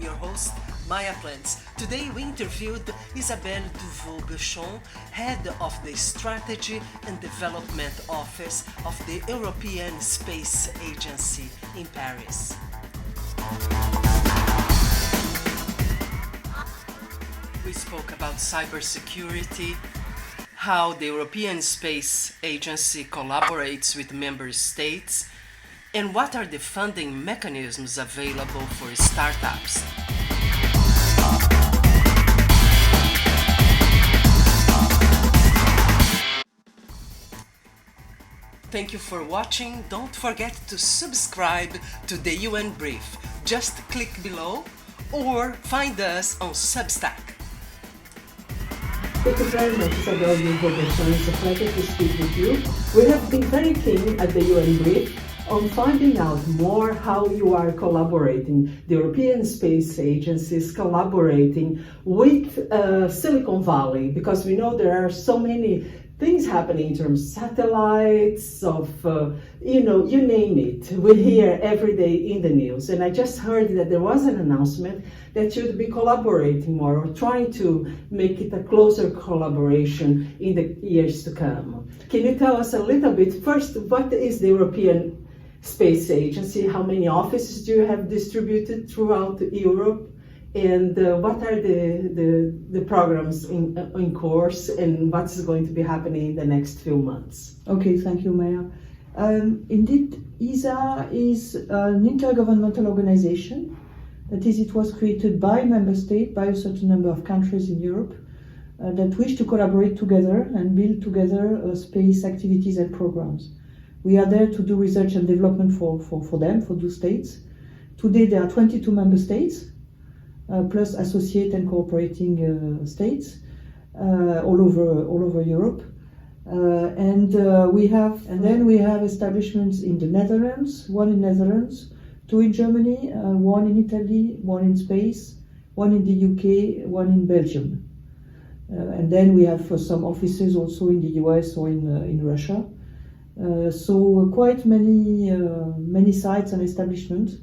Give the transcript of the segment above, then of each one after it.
your host, Maya Plants. Today we interviewed Isabelle Duveau-Bechon, head of the Strategy and Development Office of the European Space Agency in Paris. We spoke about cybersecurity, how the European Space Agency collaborates with member states, and what are the funding mechanisms available for startups. Thank you for watching. Don't forget to subscribe to the UN Brief. Just click below or find us on Substack. Thank you very much, Isabelle Duveau-Bechon. It's a pleasure to speak with you. We have been very keen at the UN Brief on finding out more how you are collaborating, the European Space Agency is collaborating with Silicon Valley, because we know there are so many things happening in terms of satellites, you name it. We hear every day in the news. And I just heard that there was an announcement that you'd be collaborating more or trying to make it a closer collaboration in the years to come. Can you tell us a little bit, first, what is the European Space Agency? How many offices do you have distributed throughout Europe? And what are the programs in course, and what's going to be happening in the next few months? Okay, thank you, Maya. Indeed, ESA is an intergovernmental organization. That is, it was created by member states, by a certain number of countries in Europe that wish to collaborate together and build together space activities and programs. We are there to do research and development for them, for those states. Today there are 22 member states, plus associate and cooperating states all over Europe. Then we have establishments in the Netherlands, one in Netherlands, two in Germany, one in Italy, one in Spain, one in the UK, one in Belgium. And then we have some offices also in the US or in Russia. So quite many sites and establishments.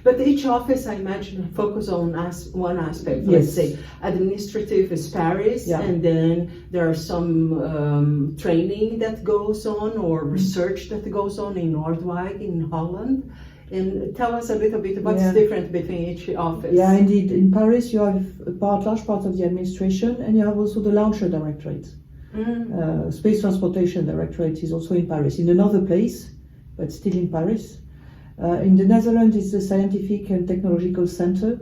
But each office, I imagine, focus on one aspect. Let's say administrative is Paris, and then there are some training that goes on or research that goes on in Noordwijk in Holland. And tell us a little bit what's different between each office. Yeah, indeed. In Paris, you have large part of the administration, and you have also the launcher directorate. Space Transportation Directorate is also in Paris, in another place, but still in Paris. In the Netherlands, it's the Scientific and Technological Center,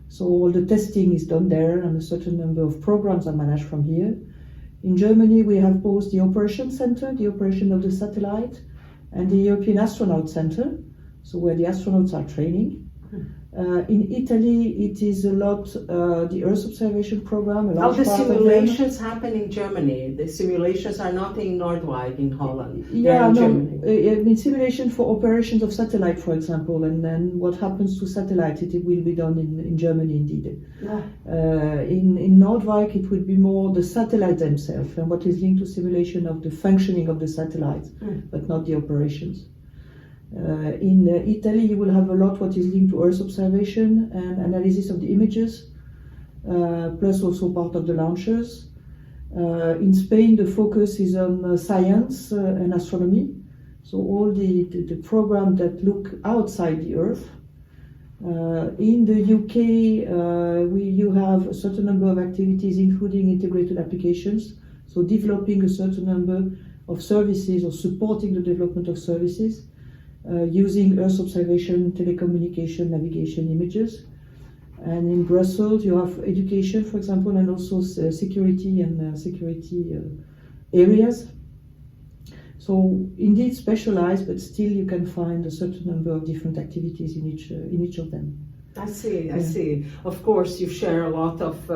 so all the testing is done there, and a certain number of programs are managed from here. In Germany, we have both the Operations Center, the operation of the satellite, and the European Astronaut Center, so where the astronauts are training. In Italy, it is a lot the Earth observation program. How the simulations happen in Germany? The simulations are not in Noordwijk in Holland. Yeah, in no. Germany. I mean, simulation for operations of satellite, for example, and then what happens to satellite, it will be done in Germany indeed. In Noordwijk, it will be more the satellites themselves and what is linked to simulation of the functioning of the satellites, but not the operations. In Italy, you will have a lot what is linked to Earth observation and analysis of the images, plus also part of the launchers. In Spain, the focus is on science and astronomy, so all the programs that look outside the Earth. In the UK, you have a certain number of activities, including integrated applications, so developing a certain number of services or supporting the development of services. Using Earth observation, telecommunication, navigation images. And in Brussels, you have education, for example, and also security and security areas. So indeed specialized, but still you can find a certain number of different activities in each of them. I see. Of course, you share a lot of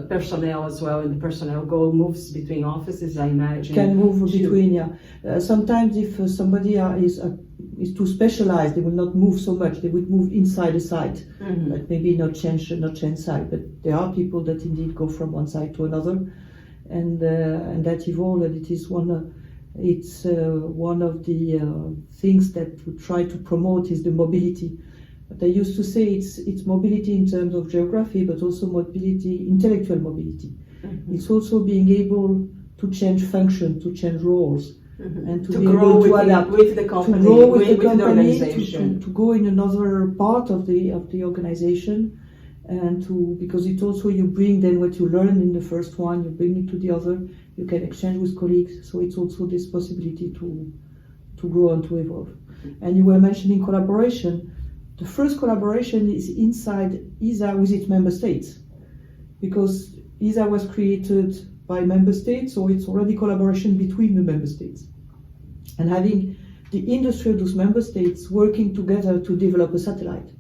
personnel as well, and the personnel moves between offices, I imagine. Can move between, sometimes if somebody is too specialized, they will not move so much. They would move inside a site, but maybe not change site. But there are people that indeed go from one site to another, and that evolve. And it is one of the things that we try to promote is the mobility. They used to say it's mobility in terms of geography, but also mobility, intellectual mobility. Mm-hmm. It's also being able to change function, to change roles, and to be grow able to with adapt, with the company, to grow with the the company, organization. to go in another part of the organization, and because it also you bring then what you learn in the first one, you bring it to the other. You can exchange with colleagues, so it's also this possibility to grow and to evolve. And you were mentioning collaboration. The first collaboration is inside ESA with its member states, because ESA was created by member states, so it's already collaboration between the member states. And having the industry of those member states working together to develop a satellite,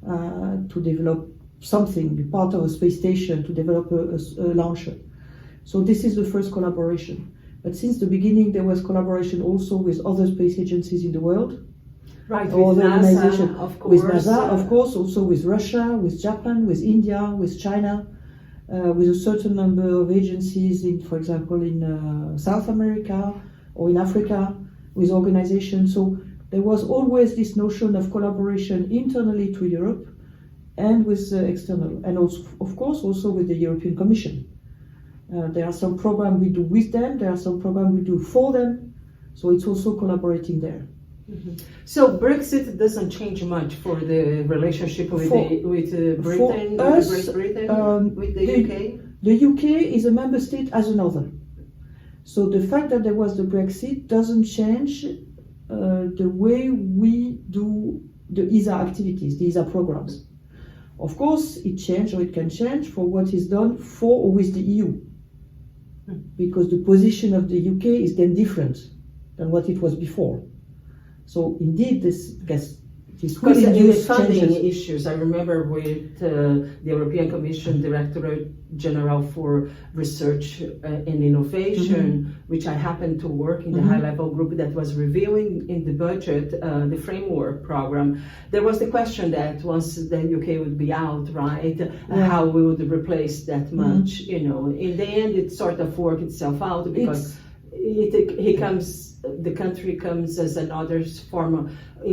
to develop something, part of a space station, to develop a launcher. So this is the first collaboration. But since the beginning, there was collaboration also with other space agencies in the world. Right, Or with the NASA, organization, of course. with NASA, of course, also with Russia, with Japan, with India, with China, with a certain number of agencies in, for example, in South America or in Africa, with organizations. So there was always this notion of collaboration internally to Europe and with external, and also, of course, also with the European Commission. There are some programs we do with them, there are some programs we do for them, so it's also collaborating there. So Brexit doesn't change much for the relationship with Britain, for us, Great Britain, with the UK? The UK is a member state as another. So the fact that there was the Brexit doesn't change the way we do the ESA activities, the ESA programs. Of course, it changed, or it can change, for what is done for or with the EU. Because the position of the UK is then different than what it was before. So indeed, this Because in the induce funding changes. issues, I remember with the European Commission Directorate General for Research and Innovation, which I happened to work in the high-level group that was reviewing in the budget the framework program. There was the question that once the UK would be out, right, how we would replace that much. You know, in the end, it sort of worked itself out because the country comes as in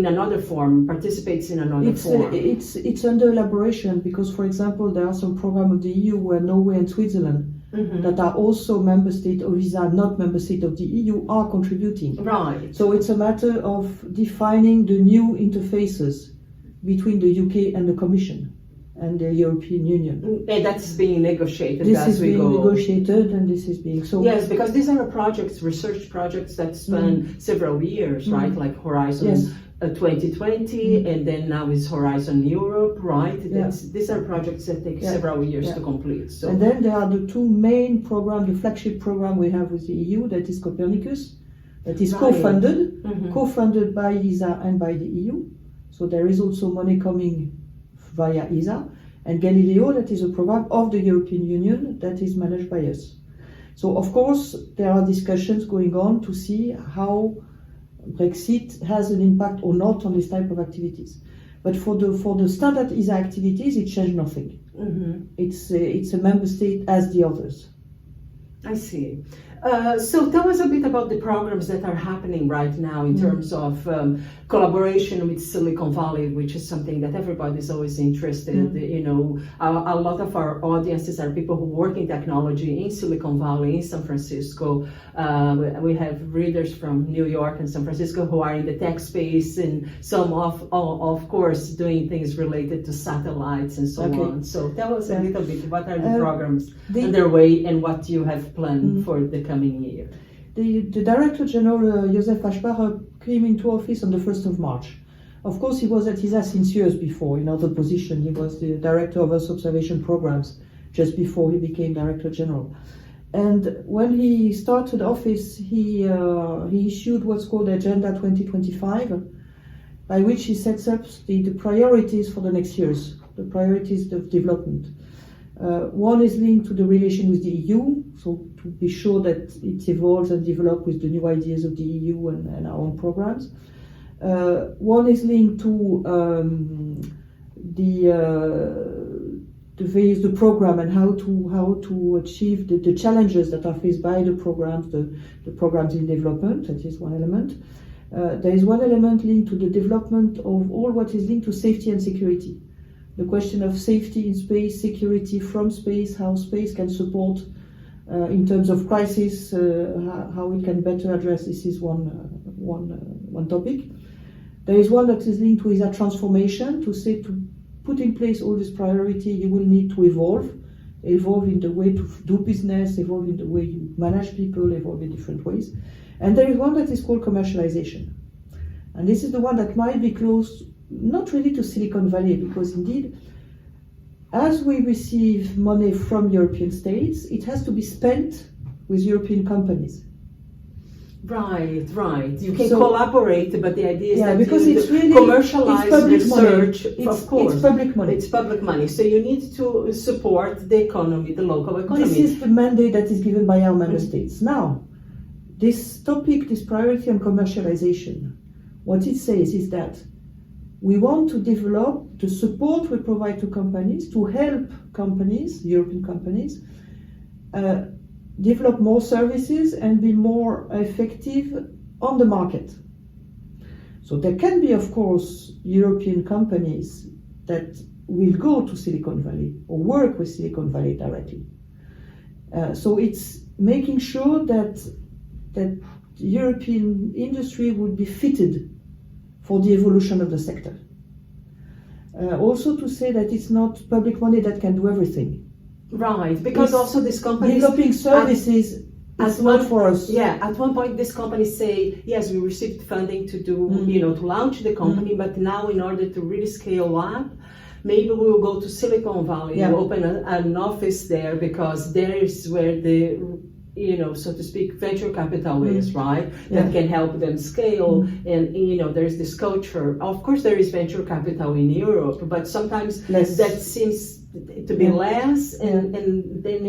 another form, participates in another form. It's under elaboration because, for example, there are some programs of the EU where Norway and Switzerland that are also member state of ESA, not member state of the EU, are contributing. Right. So it's a matter of defining the new interfaces between the UK and the Commission and the European Union. And that's being negotiated This as is we being go. negotiated, and this is being so. Yes, because these are projects, research projects that span several years, right? Like Horizon Yes. 2020, and then now is Horizon Europe, right? Yeah. These are projects that take several years to complete. So. And then there are the two main programs, the flagship program we have with the EU, that is Copernicus, that is co-funded by ESA and by the EU. So there is also money coming via ESA, and Galileo, that is a program of the European Union that is managed by us. So of course there are discussions going on to see how Brexit has an impact or not on this type of activities. But for the standard ESA activities, it changed nothing. It's a member state as the others. I see. So tell us a bit about the programs that are happening right now in terms of collaboration with Silicon Valley, which is something that everybody is always interested in. You know, a lot of our audiences are people who work in technology in Silicon Valley, in San Francisco. We have readers from New York and San Francisco who are in the tech space, and some of course doing things related to satellites and so on. So tell us a little bit, what are the programs underway and what you have planned for the coming year? The Director General, Josef Aschbacher, came into office on the 1st of March. Of course, he was at ESA since years before, in other position. He was the Director of Earth Observation Programs just before he became Director General. And when he started office, he issued what's called Agenda 2025, by which he sets up the priorities for the next years, the priorities of development. One is linked to the relation with the EU, so to be sure that it evolves and develops with the new ideas of the EU and our own programs. One is linked to the program and how to achieve the challenges that are faced by the programs in development. That is one element. There is one element linked to the development of all what is linked to safety and security. The question of safety in space, security from space, how space can support in terms of crisis, how it can better address. This is one topic. There is one that is linked to ESA transformation, to say to put in place all this priority, you will need to evolve in the way to do business, evolve in the way you manage people, evolve in different ways. And there is one that is called commercialization. And this is the one that might be close, not really to Silicon Valley, because indeed, as we receive money from European states, it has to be spent with European companies. Right. You can collaborate, but the idea is that because you it's really commercialize research. Of course, it's public money. It's public money, so you need to support the economy, the local economy. This is the mandate that is given by our member states. Now, this topic, this priority on commercialization, what it says is that we want to develop the support we provide to companies to help companies, European companies, develop more services and be more effective on the market. So there can be, of course, European companies that will go to Silicon Valley or work with Silicon Valley directly. So it's making sure that European industry would be fitted for the evolution of the sector. Also to say that it's not public money that can do everything. Right, because also these companies developing services is not for us. Yeah, at one point these companies say, yes, we received funding to do, to launch the company, but now in order to really scale up, maybe we will go to Silicon Valley and open an office there, because there is where the, so to speak, venture capital is, right? That can help them scale. And, there's this culture. Of course, there is venture capital in Europe, but sometimes that seems to be less, and then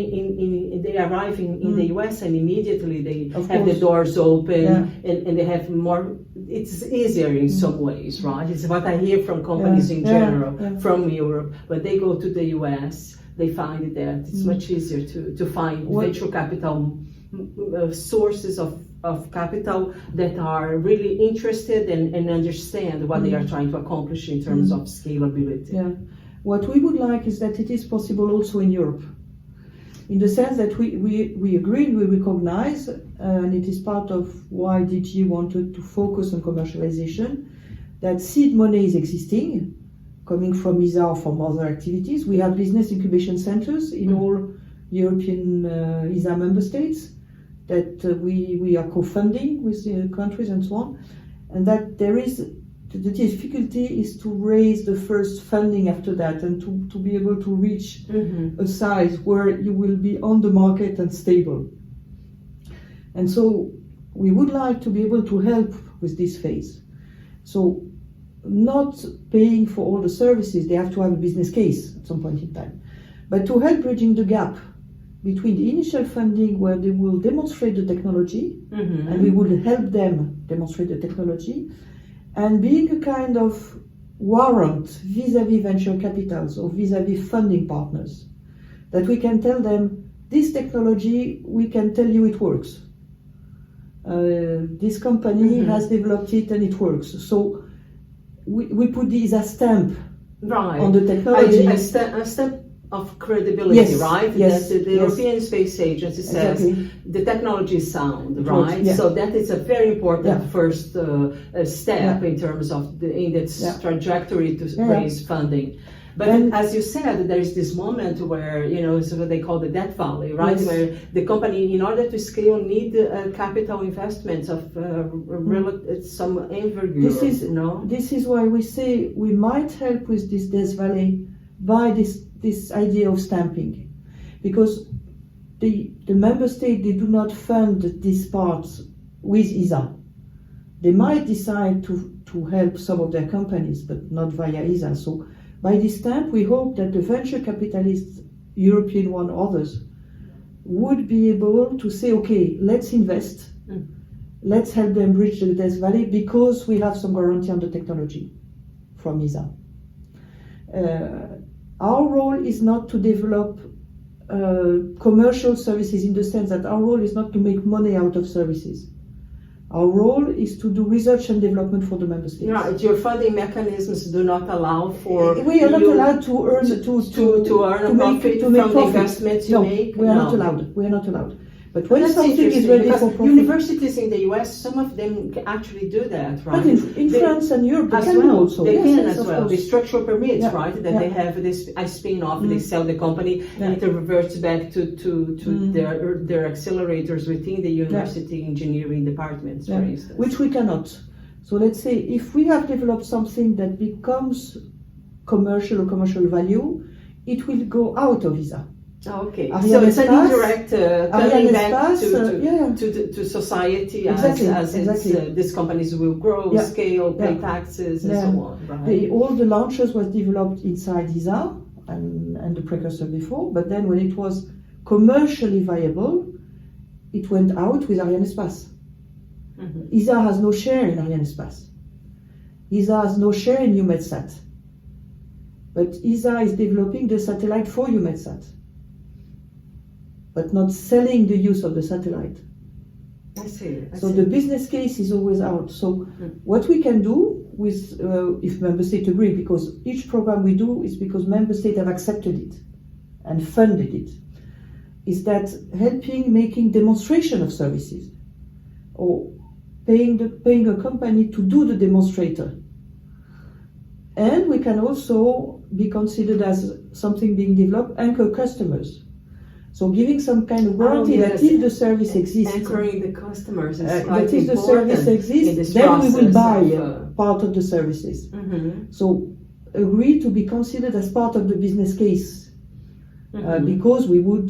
they arrive in the US and immediately they have the doors open and they have more, it's easier in some ways, right? It's what I hear from companies in general from Europe. When they go to the US, they find that it's much easier to find venture capital sources of capital that are really interested and understand what they are trying to accomplish in terms of scalability. Yeah. What we would like is that it is possible also in Europe, in the sense that we agree and we recognize, and it is part of why DG wanted to focus on commercialization, that seed money is existing, coming from ESA or from other activities. We have business incubation centers in all European ESA member states that we are co-funding with the countries and so on, and that there is the difficulty is to raise the first funding after that and to be able to reach a size where you will be on the market and stable. And so we would like to be able to help with this phase. So not paying for all the services, they have to have a business case at some point in time, but to help bridging the gap between the initial funding where they will demonstrate the technology and we will help them demonstrate the technology, and being a kind of warrant vis-à-vis venture capitals or vis-à-vis funding partners, that we can tell them, this technology, we can tell you it works. This company has developed it and it works. So we put this as a stamp on the technology. A stamp of credibility, right? Yes. That the European Space Agency says the technology is sound, right? So that is a very important first step in terms of in its trajectory to raise funding. But as you said, there is this moment where, it's what they call the debt valley, right? Where the company, in order to scale, need capital investments of some envergure. This is why we say we might help with this debt valley by this idea of stamping, because the member state, they do not fund these parts with ESA. They might decide to help some of their companies, but not via ESA. So by this stamp, we hope that the venture capitalists, European one, others, would be able to say, okay, let's invest, let's help them bridge the debt valley because we have some guarantee on the technology from ESA. Our role is not to develop commercial services, in the sense that our role is not to make money out of services. Our role is to do research and development for the member states. Right, your funding mechanisms do not allow for We are not you allowed to earn to earn a profit to make from the profit. investments you No, make. we are not allowed. We are not allowed. But when That's something is interesting, ready because for profit, universities in the US, some of them actually do that, right? but in They- France and Europe, they as can well, do also. they Yes, can yes, as of well. The course. structural permits, Yeah, right? That yeah. they have this a spin-off, they sell the company, Yeah. and it reverts back to their accelerators within the university engineering departments, for Yeah, instance. which we cannot. So let's say if we have developed something that becomes commercial or commercial value, it will go out of ISA. Oh, okay, Ariane so it's an Espace- indirect Ariane coming back Espace, yeah. to society Exactly, as exactly. these companies will grow, Yeah, scale, pay yeah. taxes, and Yeah. so on. Right? All the launches was developed inside ISA and the precursor before, but then when it was commercially viable, it went out with Ariane Espace. Mhm. ISA has no share in Ariane Espace. ISA has no share in EUMETSAT. But ISA is developing the satellite for EUMETSAT, but not selling the use of the satellite. I see. I So see. the business case is always out. So what we can do with, if member states agree, because each program we do is because member states have accepted it and funded it, is that helping making demonstration of services or paying a company to do the demonstrator. And we can also be considered as something being developed, anchor customers. So giving some kind of guarantee yes. that if the service exists, Anchoring the customers is that quite if the important service in exists, this then we will process buy of, part of the services. Mhm. So agree to be considered as part of the business case. Mhm. Because we would,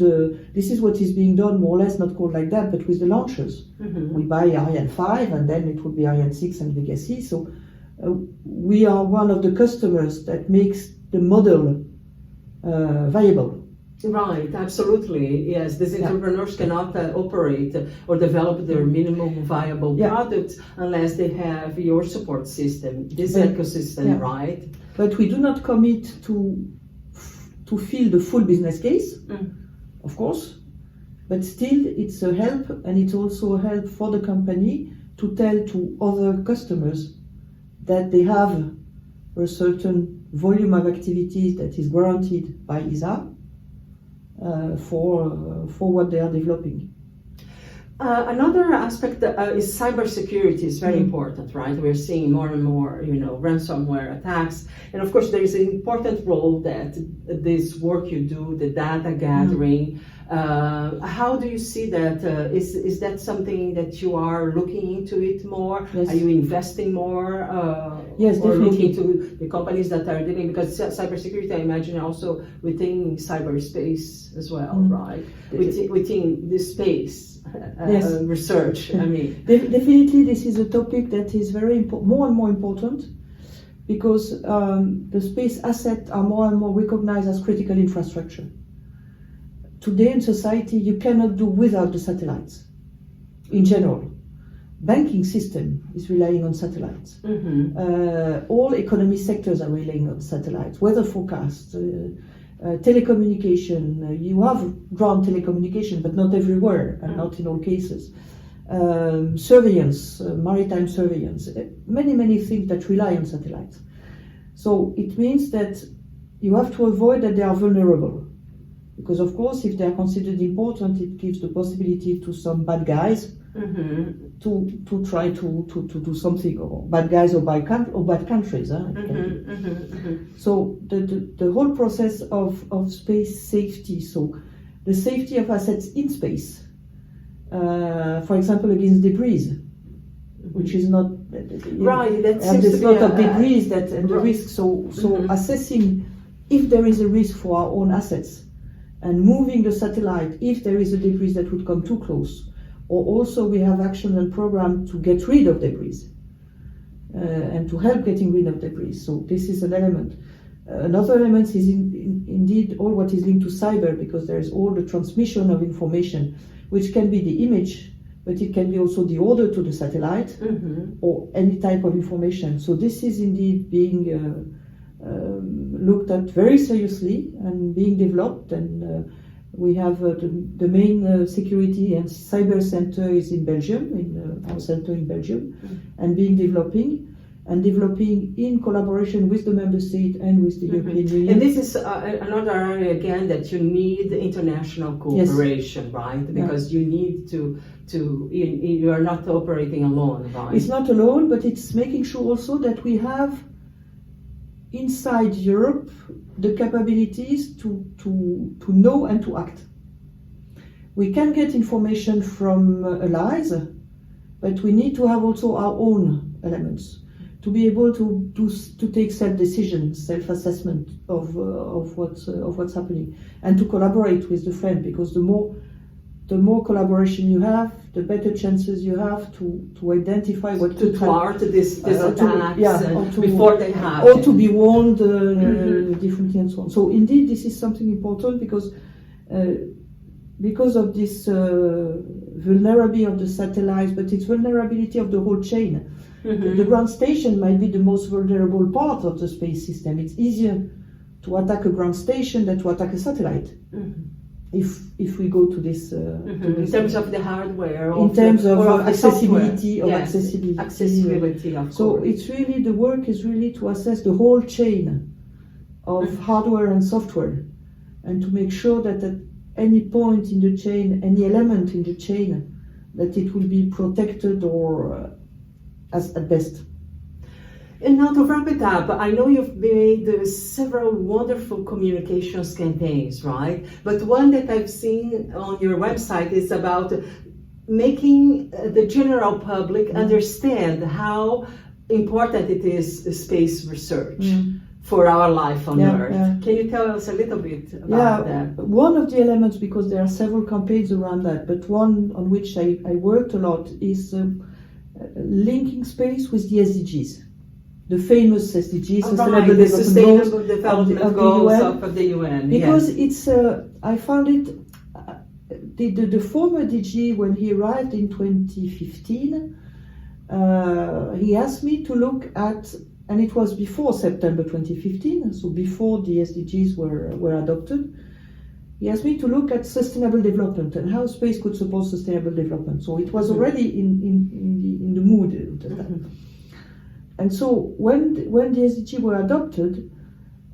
this is what is being done more or less, not called like that, but with the launchers. Mhm. We buy Ariane 5 and then it would be Ariane 6 and Vega C. So we are one of the customers that makes the model viable. Right, absolutely. Yes, these Yeah. entrepreneurs cannot operate or develop their minimum viable Yeah. product unless they have your support system, this But- ecosystem, yeah. right? But we do not commit to fill the full business case, of course. But still, it's a help, and it's also a help for the company to tell to other customers that they have a certain volume of activities that is guaranteed by ISA for what they are developing. Another aspect is cybersecurity is very important, right? We're seeing more and more, ransomware attacks, and of course there is an important role that this work you do, the data gathering. How do you see that? Is that something that you are looking into it more? Yes. Are you investing more? Yes, or definitely. looking to the companies that are dealing, because cybersecurity, I imagine, also within cyberspace as well, right? Within this space. Yes. Research. I mean, Definitely, this is a topic that is very more and more important because the space assets are more and more recognized as critical infrastructure. Today in society, you cannot do without the satellites. In general, banking system is relying on satellites. All economy sectors are relying on satellites. Weather forecasts. Telecommunication, you have ground telecommunication, but not everywhere and not in all cases. Surveillance, maritime surveillance, many things that rely on satellites. So it means that you have to avoid that they are vulnerable. Because of course, if they are considered important, it gives the possibility to some bad guys to try to do something, or bad guys or bad countries. So the whole process of space safety, so the safety of assets in space, for example, against debris, which is not right. That and seems there's to a be lot of debris that and the right. risk. So assessing if there is a risk for our own assets, and moving the satellite if there is a debris that would come too close. Or also we have action and program to get rid of debris and to help getting rid of debris. So this is an element. Another element is indeed all what is linked to cyber, because there is all the transmission of information, which can be the image, but it can be also the order to the satellite or any type of information. So this is indeed being looked at very seriously and being developed, and we have the main security and cyber center is in Belgium, in our center in Belgium, and developing in collaboration with the member state and with the European Union. And this is another area again that you need international cooperation, right? Because you need you are not operating alone, right? It's not alone, but it's making sure also that we have inside Europe the capabilities to know and to act. We can get information from allies, but we need to have also our own elements to be able to take self-decision, self-assessment of what's happening, and to collaborate with the friend, because the more collaboration you have, the better chances you have to identify what to thwart these attacks before they happen, or to be warned differently and so on. So indeed, this is something important because of this vulnerability of the satellites, but it's vulnerability of the whole chain. The ground station might be the most vulnerable part of the space system. It's easier to attack a ground station than to attack a satellite. If we go to this, in terms of the hardware, in terms of accessibility, accessibility. Of so course. it's really, the work is really to assess the whole chain of hardware and software, and to make sure that at any point in the chain, any element in the chain, that it will be protected or as at best. And now to wrap it up, I know you've made several wonderful communications campaigns, right? But one that I've seen on your website is about making the general public understand how important it is space research for our life on Earth. Can you tell us a little bit about that? One of the elements, because there are several campaigns around that, but one on which I worked a lot is linking space with the SDGs. The famous SDGs, Sustainable Development Goals of the UN. Because it's, I found it, the former DG, when he arrived in 2015, he asked me to look at, and it was before September 2015, so before the SDGs were adopted, he asked me to look at sustainable development and how space could support sustainable development. So it was already in the mood at that time. And so when the SDG were adopted,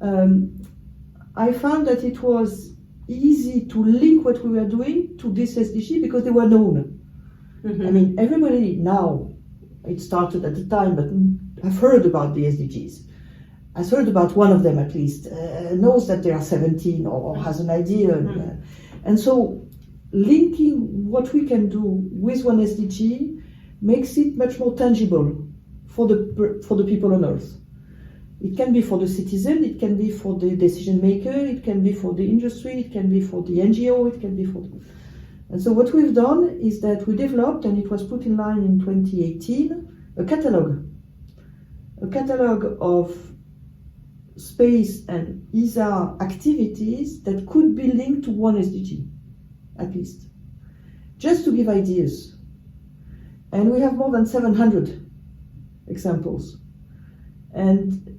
I found that it was easy to link what we were doing to this SDG because they were known. I mean, everybody now, it started at the time, but I've heard about the SDGs. I've heard about one of them at least, knows that there are 17 or has an idea. And so linking what we can do with one SDG makes it much more tangible for the people on Earth. It can be for the citizen, it can be for the decision maker, it can be for the industry, it can be for the NGO, it can be for... And so what we've done is that we developed, and it was put in line in 2018, a catalogue of space and ESA activities that could be linked to one SDG, at least, just to give ideas. And we have more than 700 examples. And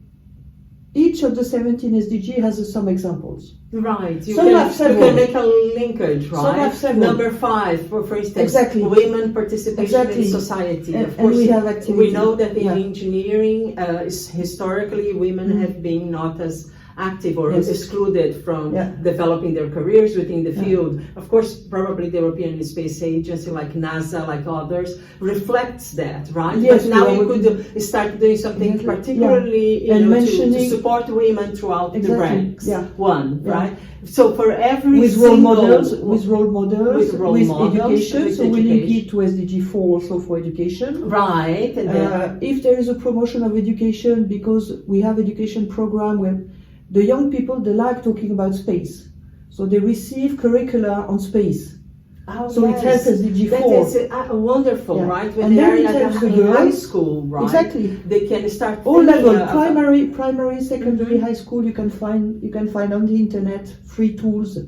each of the 17 SDG has some examples. Right. You Some can have make a linkage, right? Some have several. Number 5, for instance, Exactly. women participation Exactly. in society. And, of course, we have activity. we know that in engineering, historically, women have been not as active or excluded from developing their careers within the field. Of course, probably the European Space Agency, like NASA, like others, reflects that, right? Yes, but now you could start doing something particularly to support women throughout the ranks. Right? So for every with role models, with education, so we link it to SDG 4 also for education. Right. And if there is a promotion of education, because we have education program where the young people, they like talking about space. So they receive curricula on space. So it helps SDG 4. That is wonderful, right? When and they then are it helps the in girls. high school, right? Exactly. They can start all level, primary, secondary, high school. You can find on the internet free tools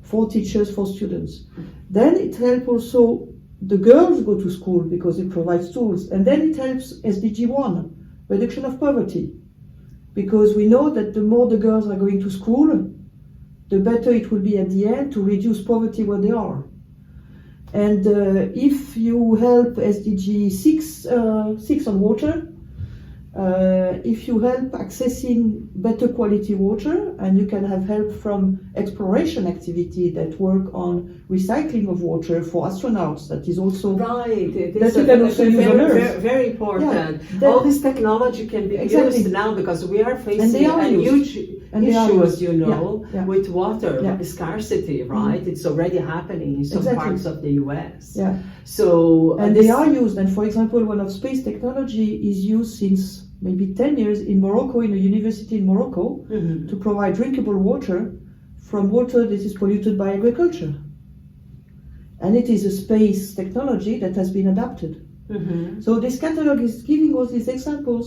for teachers, for students. Then it helps also the girls go to school because it provides tools, and then it helps SDG 1, reduction of poverty, because we know that the more the girls are going to school, the better it will be at the end to reduce poverty where they are. And if you help SDG 6 on water, if you help accessing better quality water, and you can have help from exploration activity that work on recycling of water for astronauts, that is also Right, it that is you can also use on very, Earth. very important. Yeah, All this technology can be Exactly. used now because we are they facing are a used. huge And they are issue, used. as you know, Yeah, yeah. with water Yeah. scarcity, right? It's already happening in some Exactly. parts of the US. Yeah. So, And this- they are used, and for example, one of space technology is used since maybe 10 years in Morocco, in a university in Morocco, Mhm. to provide drinkable water from water that is polluted by agriculture. And it is a space technology that has been adapted. Mhm. So this catalog is giving us these examples,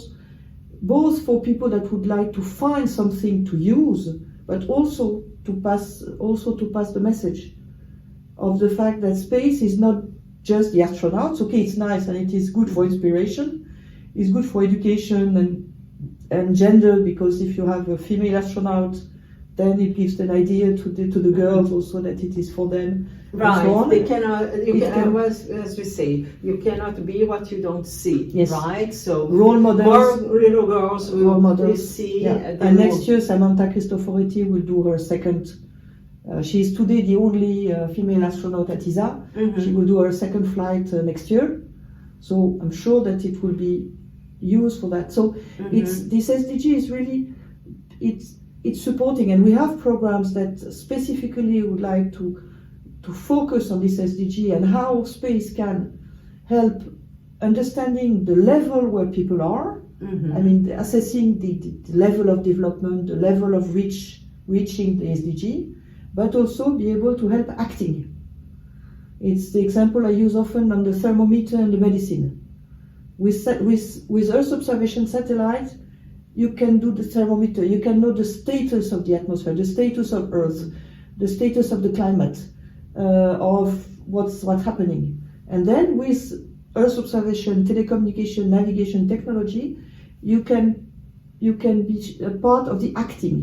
both for people that would like to find something to use, but also to pass the message of the fact that space is not just the astronauts. Okay, it's nice and it is good for inspiration, it's good for education and gender, because if you have a female astronaut, then it gives an idea to the girls also that it is for them. and so Right, on. they cannot. It As we say, you cannot be what you don't see. Yes. Right. So Role models. more little girls will Role models. see. Yeah. they And will- next year, Samantha Cristoforetti will do her second. She is today the only female astronaut at ESA. Mhm. She will do her second flight next year. So I'm sure that it will be used for that. So it's this SDG is really it's supporting, and we have programs that specifically would like to focus on this SDG and how space can help understanding the level where people are. I mean, assessing the level of development, the level of reaching the SDG, but also be able to help acting. It's the example I use often on the thermometer and the medicine. With Earth observation satellite, you can do the thermometer, you can know the status of the atmosphere, the status of Earth, the status of the climate, of what's happening. And then with Earth observation, telecommunication, navigation technology, you can be a part of the acting.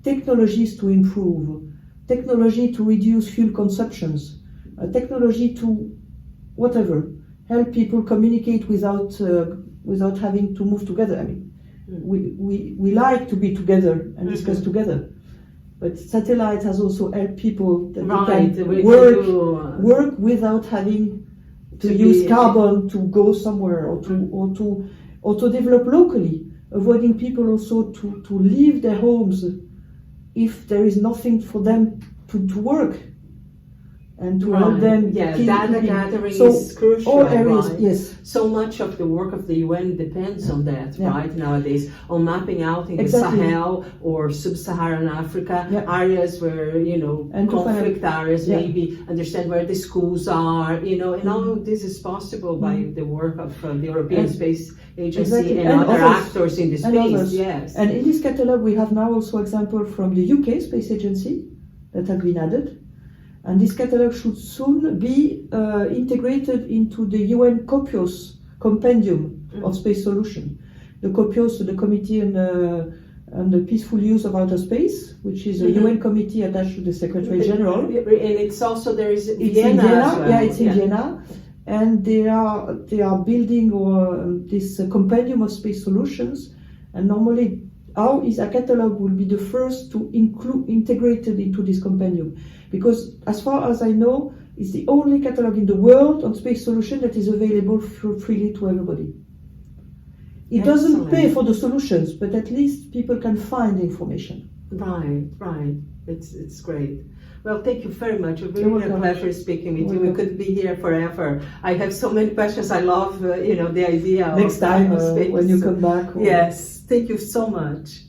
Technologies to improve, technology to reduce fuel consumptions, technology to whatever, help people communicate without having to move together. I mean, we like to be together and discuss together, but satellite has also helped people that Right, they we can can work without having to To use be- carbon to go somewhere or to develop locally, avoiding people also to leave their homes if there is nothing for them to work, and to help them Yeah, keep data keeping. gathering So is crucial. all areas, right? yes. So much of the work of the UN depends on that, Yeah. right? Nowadays, on mapping out in Exactly. the Sahel or sub-Saharan Africa, Yeah. areas where, And to conflict areas, yeah. maybe understand where the schools are, and all of this is possible by the work of the European And- Space Agency Exactly. and And other others. actors in the And space. others. Yes. And in this catalog, we have now also example from the UK Space Agency that have been added. And this catalog should soon be integrated into the UN COPIOS compendium of space solution. The COPIOS, the Committee on the Peaceful Use of Outer Space, which is a UN committee attached to the Secretary General. And it's also, there is It's Vienna in Vienna, as well. yeah, it's in Vienna, and they are building this compendium of space solutions. And normally, our ESA catalog will be the first to integrated into this compendium, because as far as I know, it's the only catalog in the world on space solution that is available freely to everybody. It doesn't pay for the solutions, but at least people can find information. Right. It's great. Well, thank you very much. It's You're really a welcome. pleasure speaking with you. You're We welcome. could be here forever. I have so many questions. I love, the idea Next time of space. when you come back. Yes. Thank you so much.